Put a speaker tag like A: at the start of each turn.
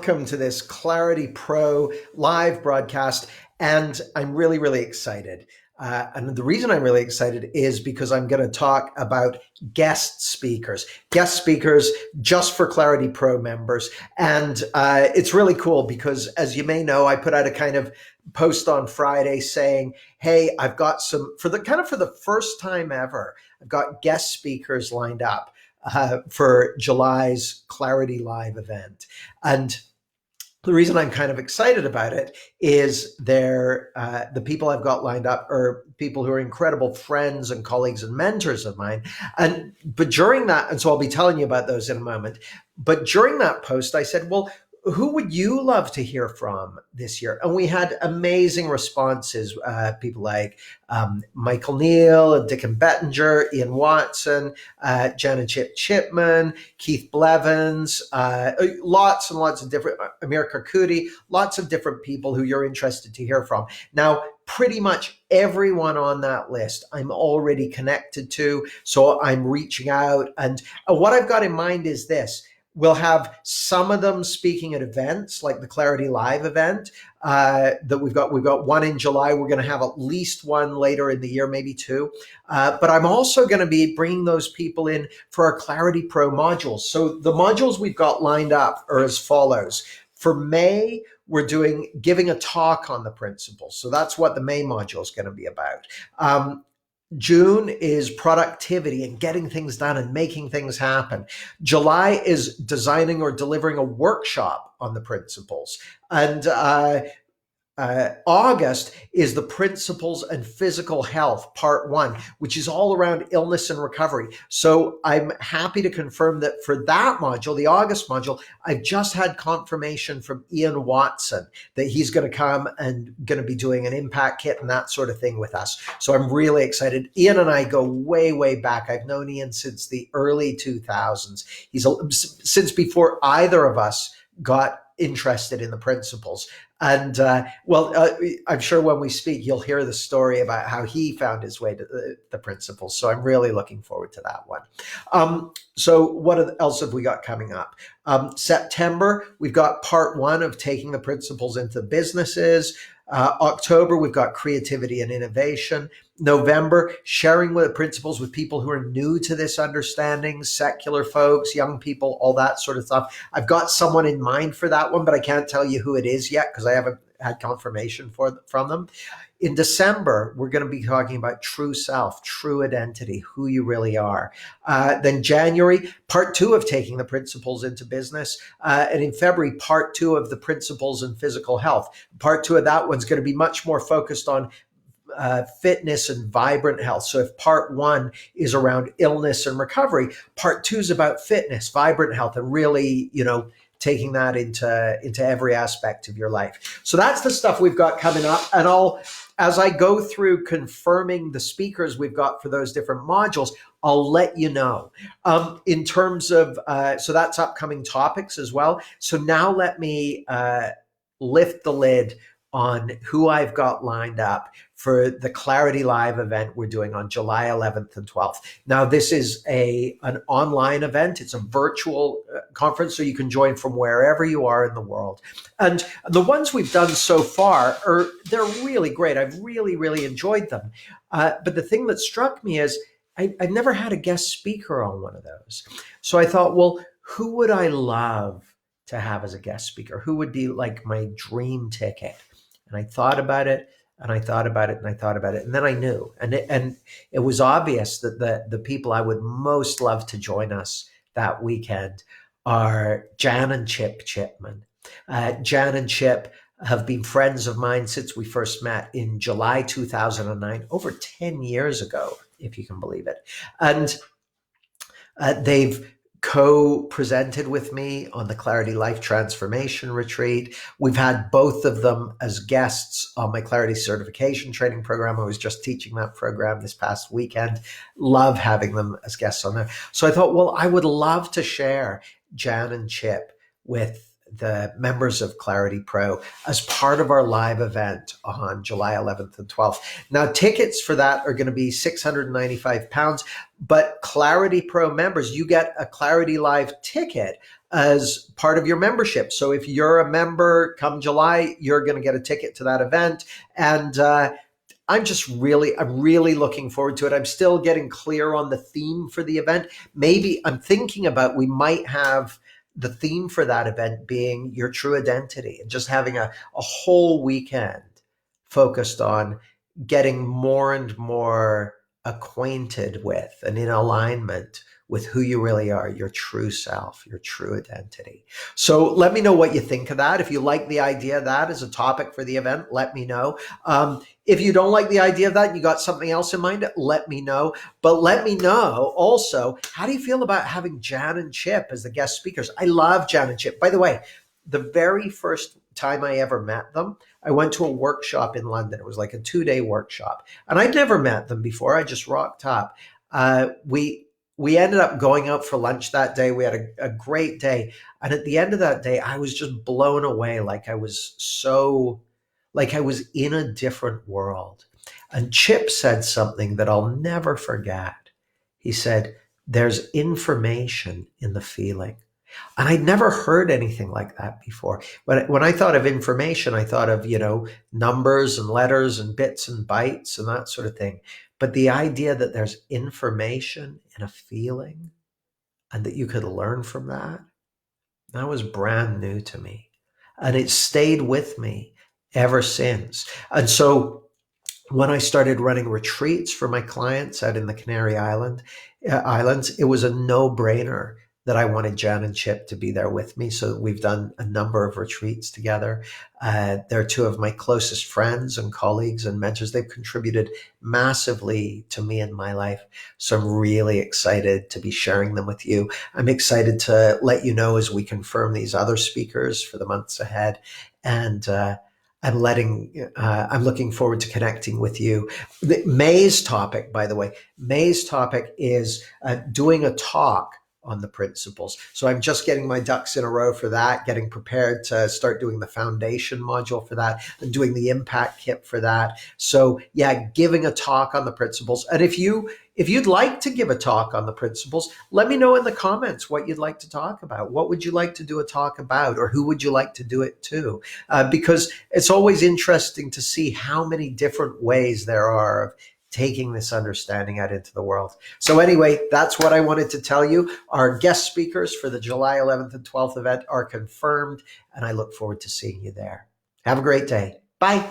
A: welcome to this Clarity Pro live broadcast. And I'm really, really excited. And the reason I'm really excited is because I'm going to talk about guest speakers just for Clarity Pro members. And it's really cool because, as you may know, I put out a kind of post on Friday saying, hey, I've got some, for the first time ever, I've got guest speakers lined up for July's ClarityLive event. And the reason I'm kind of excited about it is the people I've got lined up are people who are incredible friends and colleagues and mentors of mine. But during that, and so I'll be telling you about those in a moment, but during that post, I said, well, who would you love to hear from this year? And we had amazing responses. People like Michael Neal, Dickon Bettinger, Ian Watson, Jan and Chip Chipman, Keith Blevins, lots and lots of different, Amir Karkudi, lots of different people who you're interested to hear from. Now, pretty much everyone on that list I'm already connected to, so I'm reaching out. And what I've got in mind is this. We'll have some of them speaking at events like the ClarityLive event that we've got. We've got one in July. We're going to have at least one later in the year, maybe two. But I'm also going to be bringing those people in for our ClarityPro modules. So the modules we've got lined up are as follows. For May, we're giving a talk on the principles. So that's what the May module is going to be about. June is productivity and getting things done and making things happen. July is designing or delivering a workshop on the principles. And August is the principles and physical health, part 1, which is all around illness and recovery. So I'm happy to confirm that for that module, the August module, I've just had confirmation from Ian Watson that he's going to come and going to be doing an impact kit and that sort of thing with us. So I'm really excited. Ian and I go way, way back. I've known Ian since the early 2000s. Since before either of us got interested in the principles. And I'm sure when we speak, you'll hear the story about how he found his way to the principles. So I'm really looking forward to that one. So what else have we got coming up? September, we've got part 1 of taking the principles into businesses. October, we've got creativity and innovation. November, sharing the principles with people who are new to this understanding, secular folks, young people, all that sort of stuff. I've got someone in mind for that one, but I can't tell you who it is yet because I haven't had confirmation from them. In December, we're going to be talking about true self, true identity, who you really are. Then January, part 2 of taking the principles into business. And in February, part 2 of the principles in physical health. Part 2 of that one's going to be much more focused on fitness and vibrant health. So if part 1 is around illness and recovery, part 2 is about fitness, vibrant health, and really, taking that into every aspect of your life. So that's the stuff we've got coming up. And as I go through confirming the speakers we've got for those different modules, I'll let you know. In terms of, so that's upcoming topics as well. So now let me lift the lid on who I've got lined up for the ClarityLive event we're doing on July 11th and 12th. Now, this is an online event. It's a virtual conference, so you can join from wherever you are in the world. And the ones we've done so far, they're really great. I've really, really enjoyed them. But the thing that struck me is I've never had a guest speaker on one of those. So I thought, well, who would I love to have as a guest speaker? Who would be like my dream ticket? And I thought about it, and I thought about it, and I thought about it, and then I knew. And it was obvious that the people I would most love to join us that weekend are Jan and Chip Chipman. Jan and Chip have been friends of mine since we first met in July 2009, over 10 years ago, if you can believe it. And they've co-presented with me on the Clarity Life Transformation Retreat. We've had both of them as guests on my Clarity Certification Training Program. I was just teaching that program this past weekend. Love having them as guests on there. So I thought, well, I would love to share Jan and Chip with the members of ClarityPro as part of our live event on July 11th and 12th. Now, tickets for that are going to be £695, but ClarityPro members, you get a ClarityLive ticket as part of your membership. So if you're a member come July, you're going to get a ticket to that event. And I'm really looking forward to it. I'm still getting clear on the theme for the event. Maybe I'm thinking about we might have the theme for that event being your true identity, and just having a whole weekend focused on getting more and more acquainted with and in alignment with who you really are, your true self, your true identity. So let me know what you think of that. If you like the idea of that as a topic for the event, let me know. If you don't like the idea of that and you got something else in mind, let me know. But let me know also, how do you feel about having Jan and Chip as the guest speakers? I love Jan and Chip. By the way, the very first time I ever met them, I went to a workshop in London. It was like a 2-day workshop, and I'd never met them before. I just rocked up. We ended up going out for lunch that day. We had a great day, and at the end of that day, I was just blown away. Like I was in a different world. And Chip said something that I'll never forget. He said, "There's information in the feeling." And I'd never heard anything like that before. When I thought of information, I thought of, numbers and letters and bits and bytes and that sort of thing. But the idea that there's information in a feeling and that you could learn from that was brand new to me. And it stayed with me ever since. And so when I started running retreats for my clients out in the Canary Islands, it was a no-brainer that I wanted Jan and Chip to be there with me. So we've done a number of retreats together. They're two of my closest friends and colleagues and mentors. They've contributed massively to me in my life. So I'm really excited to be sharing them with you. I'm excited to let you know as we confirm these other speakers for the months ahead. And I'm looking forward to connecting with you. May's topic, by the way, is doing a talk on the principles. So I'm just getting my ducks in a row for that, getting prepared to start doing the foundation module for that and doing the impact kit for that. So yeah, giving a talk on the principles. And if you'd like to give a talk on the principles, let me know in the comments what you'd like to talk about. What would you like to do a talk about, or who would you like to do it to? Because it's always interesting to see how many different ways there are of taking this understanding out into the world. So anyway, that's what I wanted to tell you. Our guest speakers for the July 11th and 12th event are confirmed, and I look forward to seeing you there. Have a great day. Bye.